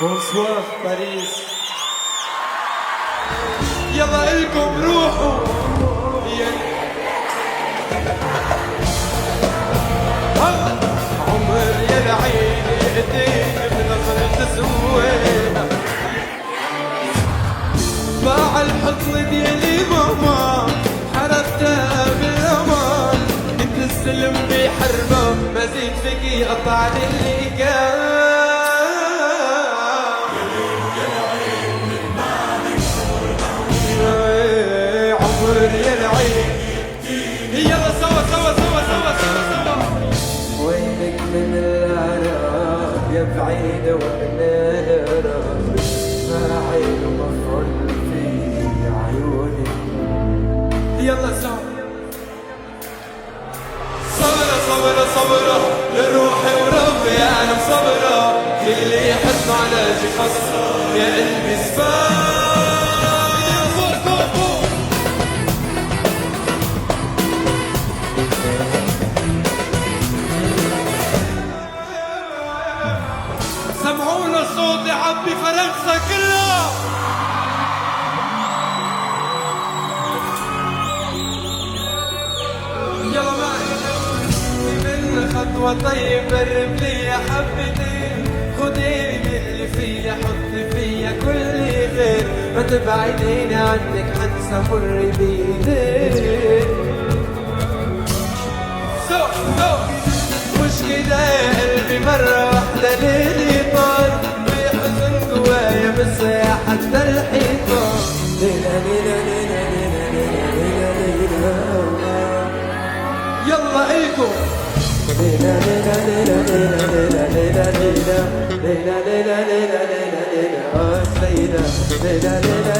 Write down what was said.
بونسوار باريس. يلا الكم روحوا عمر يا العين ايديك بنظرة زوينة باع الحضن ديالي ماما حرقتها بالامان انت السلم بحربة ما زيد فيكي قطع لي اللي كان عمر يا العين. يلا سوا سوا سوا سوا سوا سوا. وينك من العراق يا بعيدة ومن العراق ما عين مفر في عيوني. يلا سوا صبرة صبرة صبرة لروحي وربي أنا مصبرة اللي يحس على شي خصرة يا قلبي سفار. سمعونا صوت يعبي فرنسا كلها. يلا معي من خطوة طيب قرب لي حبتين خدي من اللي فيا حطي فيا كل خير ما تبعديني عنك حنسى مر بيديك. مش كده يا قلبي مرة واحدة ليلي طال بحزن جوايا بس يا حتى الحيطان. ليلة ليلة ليلة ليلة ليلة ليلة يلا إلكم ليلة ليلة ليلة ليلة ليلة ليلة ليلة ليلة ليلة ليلة ليلة ليلة ليلة ليلة